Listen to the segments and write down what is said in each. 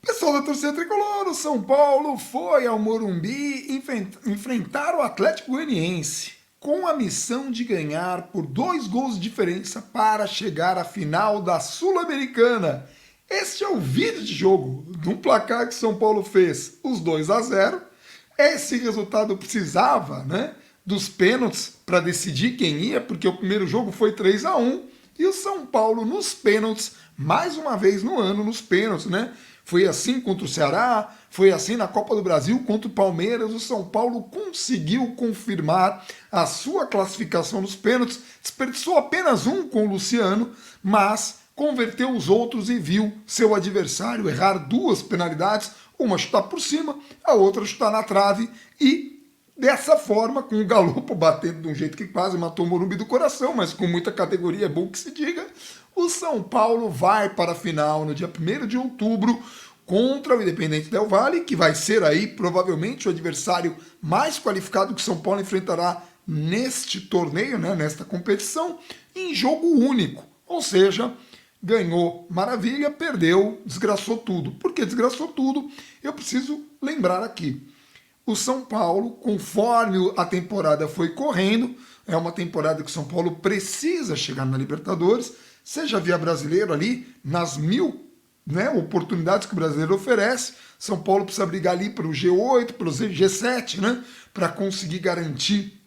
Pessoal da torcida tricolor, o São Paulo foi ao Morumbi enfrentar o Atlético Goianiense com a missão de ganhar por 2 gols de diferença para chegar à final da Sul-Americana. Este é o vídeo de jogo do placar que São Paulo fez, os 2-0. Esse resultado precisava, né, dos pênaltis para decidir quem ia, porque o primeiro jogo foi 3-1 e o São Paulo nos pênaltis, mais uma vez no ano nos pênaltis, né? Foi assim contra o Ceará, foi assim na Copa do Brasil contra o Palmeiras. O São Paulo conseguiu confirmar a sua classificação nos pênaltis, desperdiçou apenas um com o Luciano, mas converteu os outros e viu seu adversário errar 2 penalidades, uma chutar por cima, a outra chutar na trave e dessa forma, com o Galopo batendo de um jeito que quase matou o Morumbi do coração, mas com muita categoria, é bom que se diga, o São Paulo vai para a final no dia 1º de outubro contra o Independente Del Valle, que vai ser aí provavelmente o adversário mais qualificado que o São Paulo enfrentará neste torneio, né, nesta competição, em jogo único. Ou seja, ganhou maravilha, perdeu, desgraçou tudo. Por que desgraçou tudo? Eu preciso lembrar aqui. O São Paulo, conforme a temporada foi correndo, é uma temporada que o São Paulo precisa chegar na Libertadores, seja via brasileiro ali, nas 1000, né, oportunidades que o brasileiro oferece. São Paulo precisa brigar ali para o G8, para o G7, né, para conseguir garantir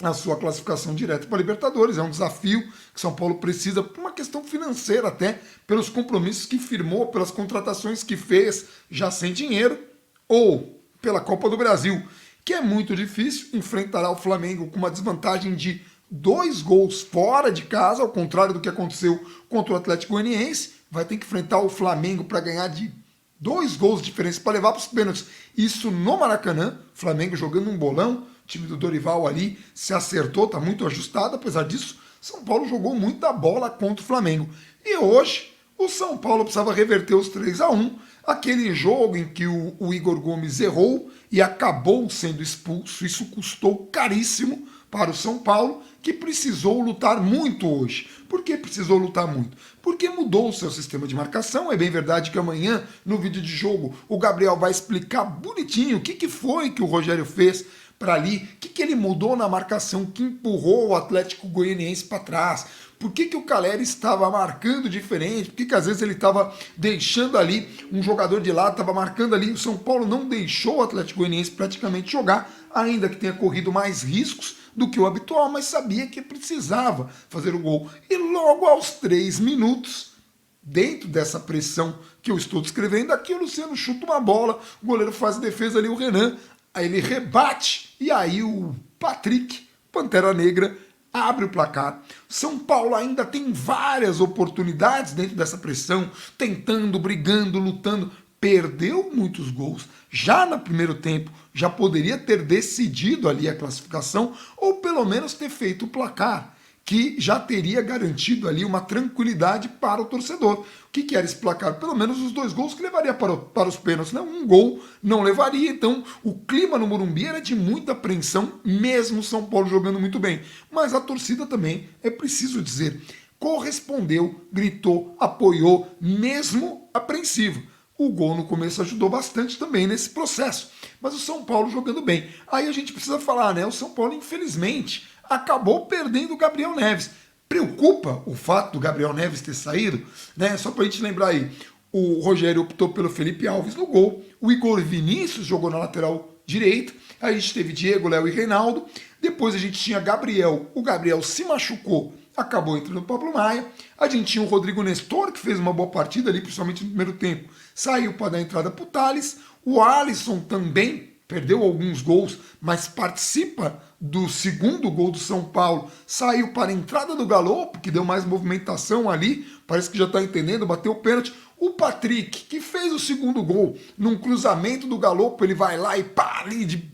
a sua classificação direta para a Libertadores. É um desafio que São Paulo precisa, por uma questão financeira até, pelos compromissos que firmou, pelas contratações que fez já sem dinheiro, ou pela Copa do Brasil, que é muito difícil, enfrentará o Flamengo com uma desvantagem de 2 gols fora de casa, ao contrário do que aconteceu contra o Atlético Goianiense. Vai ter que enfrentar o Flamengo para ganhar de 2 gols de diferença para levar para os pênaltis. Isso no Maracanã, Flamengo jogando um bolão, o time do Dorival ali se acertou, está muito ajustado. Apesar disso, São Paulo jogou muita bola contra o Flamengo. E hoje, o São Paulo precisava reverter os 3-1, aquele jogo em que o Igor Gomes errou e acabou sendo expulso. Isso custou caríssimo para o São Paulo, que precisou lutar muito hoje. Por que precisou lutar muito? Porque mudou o seu sistema de marcação. É bem verdade que amanhã, no vídeo de jogo, o Gabriel vai explicar bonitinho o que foi que o Rogério fez para ali, o que ele mudou na marcação que empurrou o Atlético Goianiense para trás. Por que o Caleri estava marcando diferente? Por que às vezes ele estava deixando ali um jogador de lado, estava marcando ali? O São Paulo não deixou o Atlético Goianiense praticamente jogar, ainda que tenha corrido mais riscos do que o habitual, mas sabia que precisava fazer o gol. E logo aos 3 minutos, dentro dessa pressão que eu estou descrevendo aqui, o Luciano chuta uma bola, o goleiro faz a defesa ali, o Renan, aí ele rebate, e aí o Patrick, Pantera Negra, abre o placar. São Paulo ainda tem várias oportunidades dentro dessa pressão, tentando, brigando, lutando. Perdeu muitos gols. Já no primeiro tempo, já poderia ter decidido ali a classificação, ou pelo menos ter feito o placar, que já teria garantido ali uma tranquilidade para o torcedor. O que era esse placar? Pelo menos os 2 gols que levaria para os pênaltis, né? Um gol não levaria, então o clima no Morumbi era de muita apreensão, mesmo o São Paulo jogando muito bem. Mas a torcida também, é preciso dizer, correspondeu, gritou, apoiou, mesmo apreensivo. O gol no começo ajudou bastante também nesse processo, mas o São Paulo jogando bem. Aí a gente precisa falar, né? O São Paulo, infelizmente, acabou perdendo o Gabriel Neves. Preocupa o fato do Gabriel Neves ter saído, né? Só pra gente lembrar aí, o Rogério optou pelo Felipe Alves no gol, o Igor Vinícius jogou na lateral direita, aí a gente teve Diego, Léo e Reinaldo, depois a gente tinha Gabriel, o Gabriel se machucou, acabou entrando o Pablo Maia, a gente tinha o Rodrigo Nestor, que fez uma boa partida ali, principalmente no primeiro tempo, saiu para dar entrada para o Thales, o Alisson também perdeu alguns gols, mas participa do segundo gol do São Paulo, saiu para a entrada do Galopo, que deu mais movimentação ali, parece que já está entendendo, bateu o pênalti. O Patrick, que fez o segundo gol, num cruzamento do Galopo, ele vai lá e pá, ali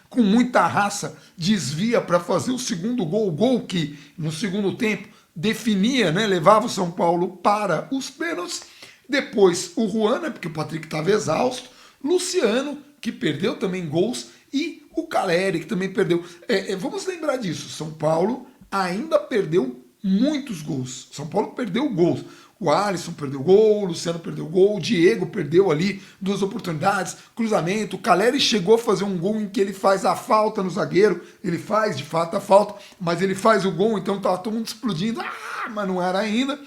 com muita raça, desvia para fazer o segundo gol, o gol que no segundo tempo definia, né, levava o São Paulo para os pênaltis. Depois o Juan, né, porque o Patrick estava exausto, Luciano, que perdeu também gols, e o Caleri, que também perdeu. Vamos lembrar disso, São Paulo ainda perdeu muitos gols. São Paulo perdeu gols. O Alisson perdeu gol, o Luciano perdeu gol, o Diego perdeu ali 2 oportunidades, cruzamento, o Caleri chegou a fazer um gol em que ele faz a falta no zagueiro, ele faz de fato a falta, mas ele faz o gol, então tava todo mundo explodindo, mas não era ainda.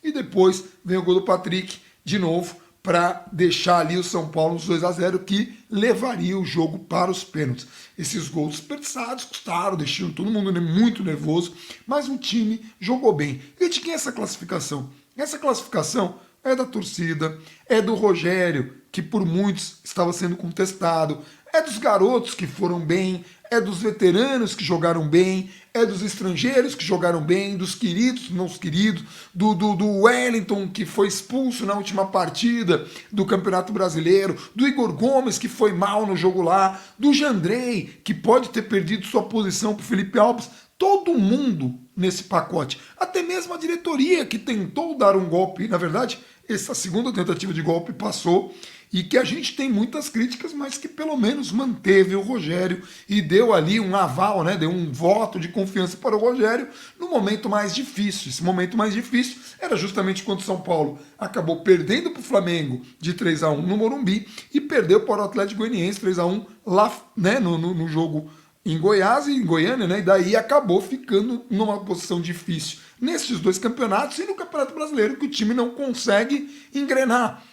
E depois vem o gol do Patrick, de novo, para deixar ali o São Paulo nos 2-0, que levaria o jogo para os pênaltis. Esses gols desperdiçados custaram, deixaram todo mundo muito nervoso, mas o time jogou bem. E de quem é essa classificação? Essa classificação é da torcida, é do Rogério, que por muitos estava sendo contestado, é dos garotos que foram bem, é dos veteranos que jogaram bem, é dos estrangeiros que jogaram bem, dos queridos, não os queridos, do Wellington, que foi expulso na última partida do Campeonato Brasileiro, do Igor Gomes, que foi mal no jogo lá, do Jandrei, que pode ter perdido sua posição para o Felipe Alves. Todo mundo nesse pacote, até mesmo a diretoria que tentou dar um golpe, na verdade, essa segunda tentativa de golpe passou, e que a gente tem muitas críticas, mas que pelo menos manteve o Rogério e deu ali um aval, né, deu um voto de confiança para o Rogério no momento mais difícil. Esse momento mais difícil era justamente quando o São Paulo acabou perdendo para o Flamengo de 3-1 no Morumbi e perdeu para o Atlético Goianiense 3-1 lá, né, no jogo em Goiás e em Goiânia, né? E daí acabou ficando numa posição difícil nesses 2 campeonatos e no Campeonato Brasileiro, que o time não consegue engrenar.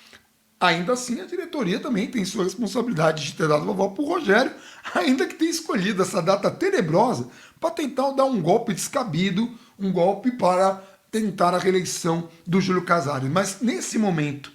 Ainda assim, a diretoria também tem sua responsabilidade de ter dado a volta para o Rogério, ainda que tenha escolhido essa data tenebrosa para tentar dar um golpe descabido, um golpe para tentar a reeleição do Júlio Casares. Mas nesse momento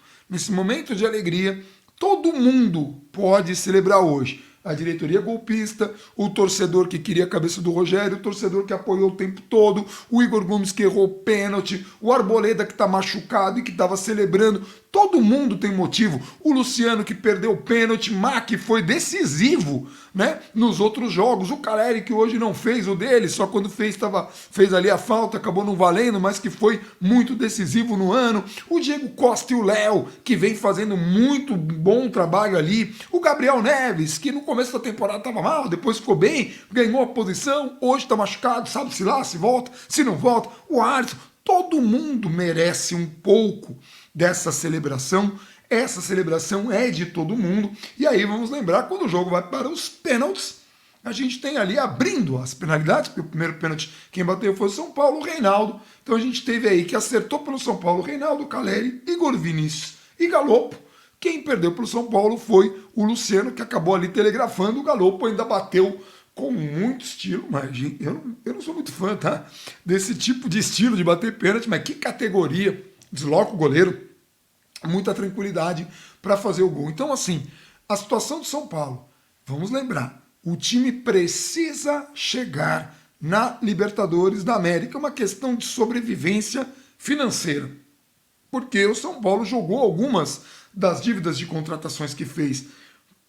de alegria, todo mundo pode celebrar hoje. A diretoria golpista, o torcedor que queria a cabeça do Rogério, o torcedor que apoiou o tempo todo, o Igor Gomes que errou o pênalti, o Arboleda que está machucado e que estava celebrando. Todo mundo tem motivo. O Luciano que perdeu o pênalti, que foi decisivo, né, nos outros jogos. O Caleri que hoje não fez o dele, só quando fez ali a falta, acabou não valendo, mas que foi muito decisivo no ano. O Diego Costa e o Léo, que vem fazendo muito bom trabalho ali. O Gabriel Neves, que no começo da temporada estava mal, depois ficou bem, ganhou a posição, hoje está machucado, sabe-se lá, se volta, se não volta. O Alisson, todo mundo merece um pouco dessa celebração. Essa celebração é de todo mundo. E aí vamos lembrar, quando o jogo vai para os pênaltis, a gente tem ali abrindo as penalidades, porque o primeiro pênalti quem bateu foi o São Paulo, o Reinaldo. Então a gente teve aí que acertou pelo São Paulo, Reinaldo, Caleri, Igor Vinícius e Galopo. Quem perdeu pelo São Paulo foi o Luciano, que acabou ali telegrafando. O Galopo ainda bateu com muito estilo, mas gente, eu não sou muito fã, tá? Desse tipo de estilo de bater pênalti, mas que categoria, desloca o goleiro, muita tranquilidade para fazer o gol. Então, assim, a situação do São Paulo, vamos lembrar, o time precisa chegar na Libertadores da América, é uma questão de sobrevivência financeira, porque o São Paulo jogou algumas das dívidas de contratações que fez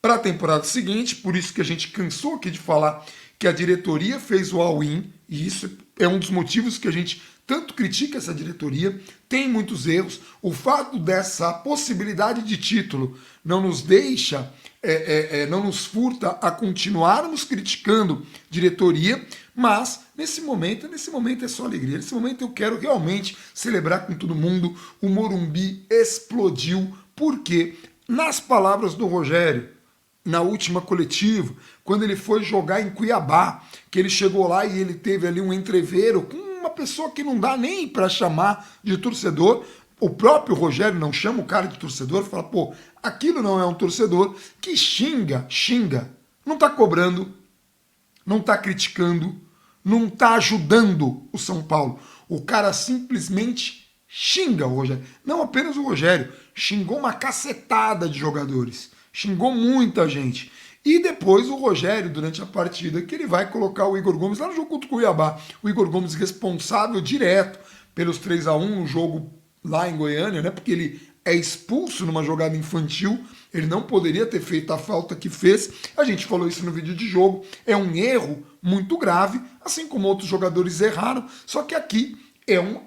para a temporada seguinte, por isso que a gente cansou aqui de falar que a diretoria fez o all-in, e isso é um dos motivos que a gente tanto critica essa diretoria, tem muitos erros. O fato dessa possibilidade de título não nos deixa, não nos furta a continuarmos criticando diretoria, mas nesse momento é só alegria. Nesse momento eu quero realmente celebrar com todo mundo. O Morumbi explodiu, porque, nas palavras do Rogério, na última coletiva, quando ele foi jogar em Cuiabá, que ele chegou lá e ele teve ali um entreveiro com uma pessoa que não dá nem para chamar de torcedor. O próprio Rogério não chama o cara de torcedor, fala, pô, aquilo não é um torcedor, que xinga, não tá cobrando, não tá criticando, não tá ajudando o São Paulo. O cara simplesmente xinga o Rogério. Não apenas o Rogério, xingou uma cacetada de jogadores, xingou muita gente. E depois o Rogério, durante a partida, que ele vai colocar o Igor Gomes lá no jogo contra o Cuiabá. O Igor Gomes responsável direto pelos 3-1 no jogo lá em Goiânia, né? Porque ele é expulso numa jogada infantil, ele não poderia ter feito a falta que fez. A gente falou isso no vídeo de jogo, é um erro muito grave, assim como outros jogadores erraram, só que aqui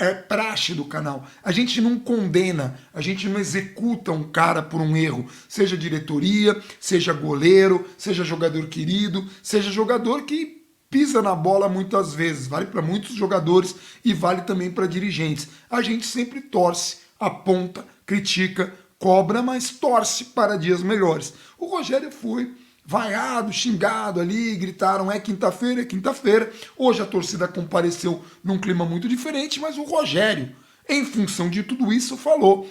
é praxe do canal. A gente não condena, a gente não executa um cara por um erro, seja diretoria, seja goleiro, seja jogador querido, seja jogador que pisa na bola muitas vezes, vale para muitos jogadores e vale também para dirigentes. A gente sempre torce aponta, critica, cobra, mas torce para dias melhores. O Rogério foi vaiado, xingado ali, gritaram é quinta-feira, é quinta-feira. Hoje a torcida compareceu num clima muito diferente, mas o Rogério, em função de tudo isso, falou: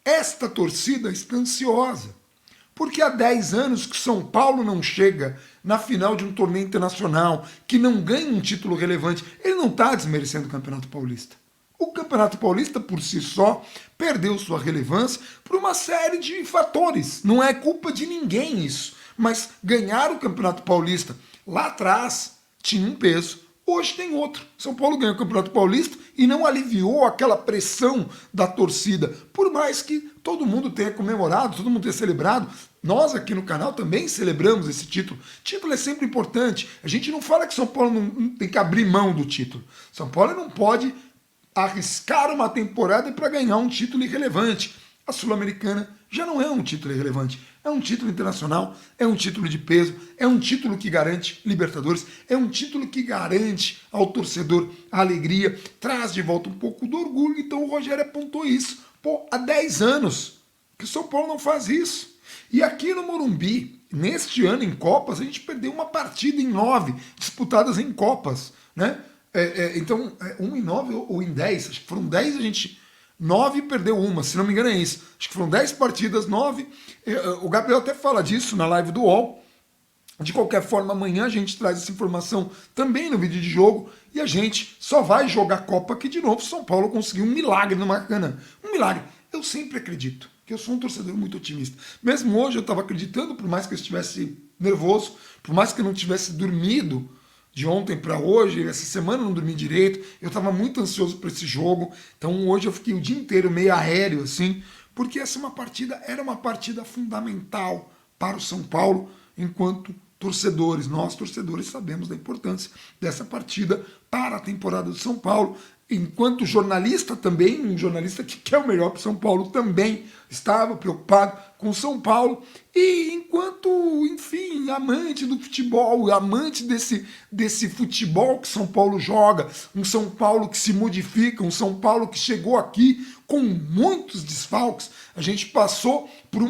esta torcida está ansiosa, porque há 10 anos que São Paulo não chega na final de um torneio internacional, que não ganha um título relevante. Ele não está desmerecendo o Campeonato Paulista. O Campeonato Paulista, por si só, perdeu sua relevância por uma série de fatores. Não é culpa de ninguém isso. Mas ganhar o Campeonato Paulista lá atrás tinha um peso, hoje tem outro. São Paulo ganhou o Campeonato Paulista e não aliviou aquela pressão da torcida. Por mais que todo mundo tenha comemorado, todo mundo tenha celebrado, nós aqui no canal também celebramos esse título. Título é sempre importante. A gente não fala que São Paulo não tem que abrir mão do título. São Paulo não pode arriscar uma temporada para ganhar um título irrelevante. A Sul-Americana já não é um título irrelevante, é um título internacional, é um título de peso, é um título que garante Libertadores, é um título que garante ao torcedor a alegria, traz de volta um pouco do orgulho. Então o Rogério apontou isso. Pô, há 10 anos que o São Paulo não faz isso. E aqui no Morumbi, neste ano em Copas, a gente perdeu uma partida em 9 disputadas em Copas, né? Então, 1 em 9 ou em 10, acho que foram 10, a gente 9 perdeu uma, se não me engano é isso. Acho que foram 10 partidas, 9. O Gabriel até fala disso na live do UOL. De qualquer forma, amanhã a gente traz essa informação também no vídeo de jogo e a gente só vai jogar Copa que de novo São Paulo conseguiu um milagre no Maracanã. Um milagre. Eu sempre acredito, que eu sou um torcedor muito otimista. Mesmo hoje eu estava acreditando, por mais que eu estivesse nervoso, por mais que eu não tivesse dormido de ontem para hoje, essa semana eu não dormi direito, eu estava muito ansioso para esse jogo, então hoje eu fiquei o dia inteiro meio aéreo assim, porque essa era uma partida fundamental para o São Paulo, enquanto torcedores, nós torcedores sabemos da importância dessa partida para a temporada do São Paulo. Enquanto jornalista também, um jornalista que quer o melhor para o São Paulo também estava preocupado com o São Paulo. E enquanto, enfim, amante do futebol, amante desse futebol que São Paulo joga, um São Paulo que se modifica, um São Paulo que chegou aqui com muitos desfalques. A gente passou por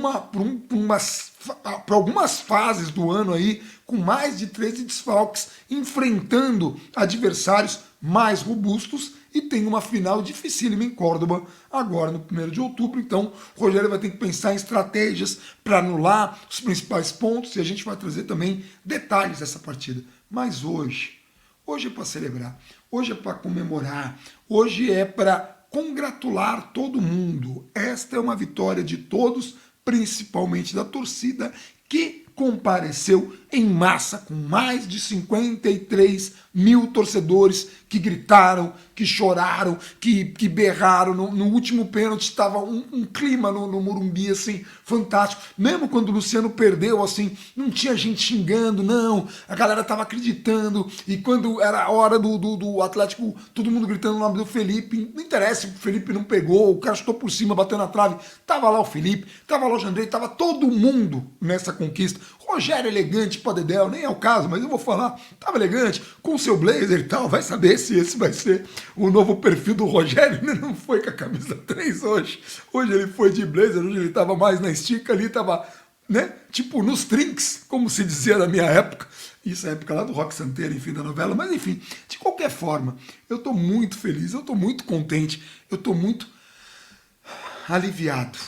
algumas fases do ano aí com mais de 13 desfalques, enfrentando adversários mais robustos, e tem uma final dificílima em Córdoba agora no 1º de outubro. Então o Rogério vai ter que pensar em estratégias para anular os principais pontos e a gente vai trazer também detalhes dessa partida. Mas hoje é para celebrar, hoje é para comemorar, hoje é para congratular todo mundo. Esta é uma vitória de todos, principalmente da torcida, que compareceu em massa, com mais de 53 mil torcedores que gritaram, que choraram, que berraram. No último pênalti estava um clima no Morumbi, assim, fantástico. Mesmo quando o Luciano perdeu, assim, não tinha gente xingando, não. A galera estava acreditando. E quando era a hora do Atlético, todo mundo gritando o nome do Felipe. Não interessa se o Felipe não pegou, o cara chutou por cima, bateu na trave. Tava lá o Felipe, tava lá o Jandrei, tava todo mundo nessa conquista. Rogério elegante pra dedéu, nem é o caso, mas eu vou falar, tava elegante, com o seu blazer e tal, vai saber se esse vai ser o novo perfil do Rogério. Ele não foi com a camisa 3 hoje. Hoje ele foi de blazer, hoje ele tava mais na estica ali, tava, né, tipo nos trinks, como se dizia na minha época. Isso é a época lá do Rock Santeiro, enfim, da novela. Mas enfim, de qualquer forma, eu tô muito feliz, eu tô muito contente, eu tô muito aliviado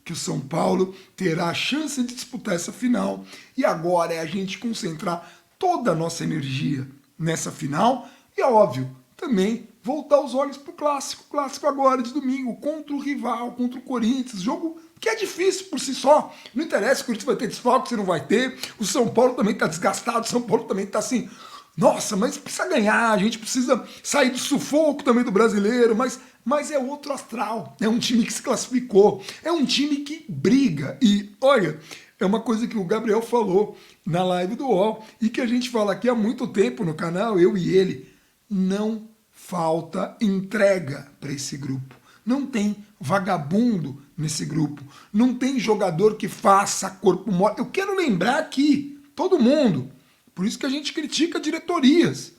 que o São Paulo terá a chance de disputar essa final. E agora é a gente concentrar toda a nossa energia nessa final e, óbvio, também voltar os olhos para o clássico. Clássico agora de domingo, contra o rival, contra o Corinthians. Jogo que é difícil por si só. Não interessa se o Corinthians vai ter desfalque, se não vai ter. O São Paulo também está desgastado, o São Paulo também está assim... Nossa, mas precisa ganhar, a gente precisa sair do sufoco também do brasileiro, mas é outro astral, é um time que se classificou, é um time que briga. E olha, é uma coisa que o Gabriel falou na live do UOL e que a gente fala aqui há muito tempo no canal, eu e ele, não falta entrega para esse grupo. Não tem vagabundo nesse grupo, não tem jogador que faça corpo mole. Eu quero lembrar aqui, todo mundo, por isso que a gente critica diretorias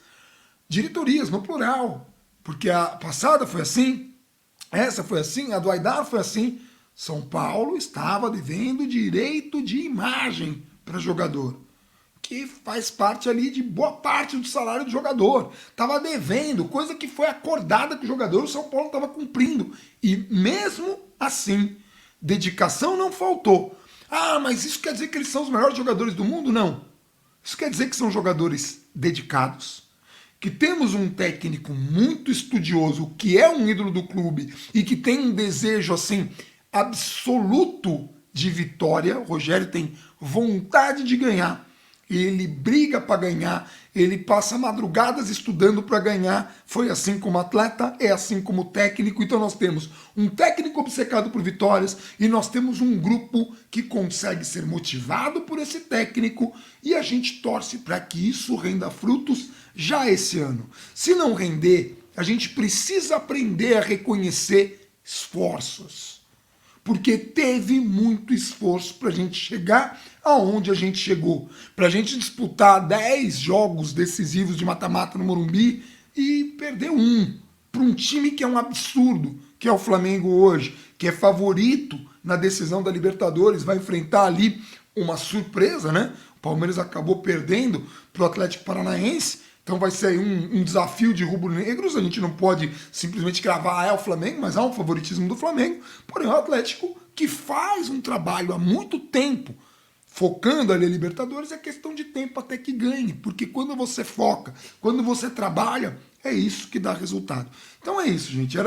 no plural, porque a passada foi assim, essa foi assim, a do Aidar foi assim. São Paulo estava devendo direito de imagem para jogador, que faz parte ali de boa parte do salário do jogador. Estava devendo, coisa que foi acordada com o jogador, o São Paulo estava cumprindo. E mesmo assim, dedicação não faltou. Ah, mas isso quer dizer que eles são os melhores jogadores do mundo? Não. Isso quer dizer que são jogadores dedicados. Que temos um técnico muito estudioso, que é um ídolo do clube e que tem um desejo assim absoluto de vitória. O Rogério tem vontade de ganhar. Ele briga para ganhar, ele passa madrugadas estudando para ganhar. Foi assim como atleta, é assim como técnico. Então nós temos um técnico obcecado por vitórias e nós temos um grupo que consegue ser motivado por esse técnico e a gente torce para que isso renda frutos já esse ano. Se não render, a gente precisa aprender a reconhecer esforços. Porque teve muito esforço para a gente chegar aonde a gente chegou. Para a gente disputar 10 jogos decisivos de mata-mata no Morumbi e perder um. Para um time que é um absurdo, que é o Flamengo hoje, que é favorito na decisão da Libertadores, vai enfrentar ali uma surpresa, né? O Palmeiras acabou perdendo para o Atlético Paranaense. Então vai ser aí um desafio de rubro-negros. A gente não pode simplesmente cravar é o Flamengo, mas há um favoritismo do Flamengo. Porém, o Atlético, que faz um trabalho há muito tempo, focando ali a Libertadores, é questão de tempo até que ganhe. Porque quando você foca, quando você trabalha, é isso que dá resultado. Então é isso, gente.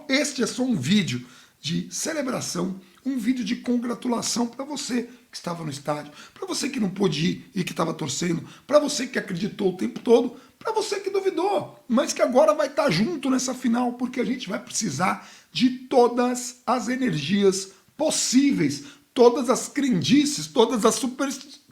Este é só um vídeo de celebração, um vídeo de congratulação para você que estava no estádio, para você que não pôde ir e que estava torcendo, para você que acreditou o tempo todo, para você que duvidou, mas que agora vai estar junto nessa final, porque a gente vai precisar de todas as energias possíveis, todas as crendices, todas as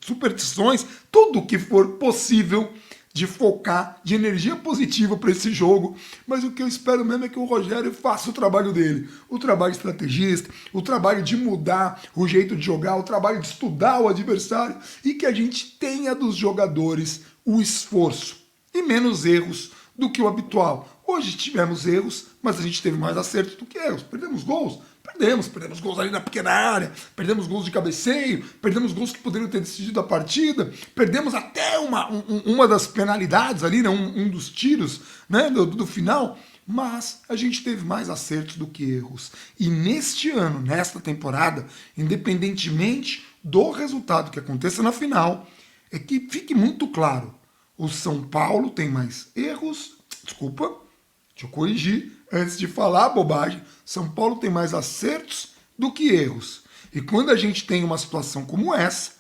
superstições, tudo que for possível de focar de energia positiva para esse jogo, mas o que eu espero mesmo é que o Rogério faça o trabalho dele, o trabalho estrategista, o trabalho de mudar o jeito de jogar, o trabalho de estudar o adversário e que a gente tenha dos jogadores o esforço e menos erros do que o habitual. Hoje tivemos erros, mas a gente teve mais acertos do que erros. Perdemos gols? Perdemos gols ali na pequena área, perdemos gols de cabeceio, perdemos gols que poderiam ter decidido a partida, perdemos até uma das penalidades ali, né, um dos tiros, né, do final, mas a gente teve mais acertos do que erros. E neste ano, nesta temporada, independentemente do resultado que aconteça na final, é que fique muito claro, o São Paulo tem mais erros, desculpa, deixa eu corrigir, antes de falar bobagem, São Paulo tem mais acertos do que erros. E quando a gente tem uma situação como essa,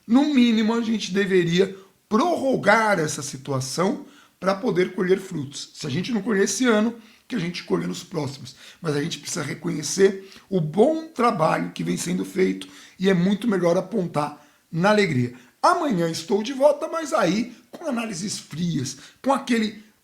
no mínimo a gente deveria prorrogar essa situação para poder colher frutos. Se a gente não colher esse ano, que a gente colhe nos próximos. Mas a gente precisa reconhecer o bom trabalho que vem sendo feito e é muito melhor apontar na alegria. Amanhã estou de volta, mas aí com análises frias, com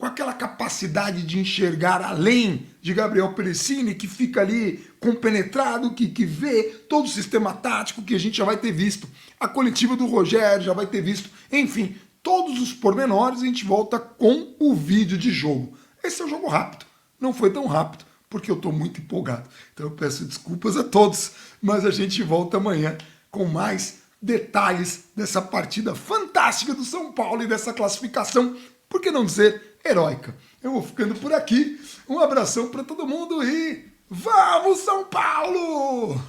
aquela capacidade de enxergar além de Gabriel Perecini, que fica ali compenetrado, que vê todo o sistema tático que a gente já vai ter visto, a coletiva do Rogério já vai ter visto, enfim, todos os pormenores. A gente volta com o vídeo de jogo. Esse é um jogo rápido, não foi tão rápido, porque eu estou muito empolgado. Então eu peço desculpas a todos, mas a gente volta amanhã com mais detalhes dessa partida fantástica do São Paulo e dessa classificação, por que não dizer heróica. Eu vou ficando por aqui, um abração para todo mundo e vamos São Paulo!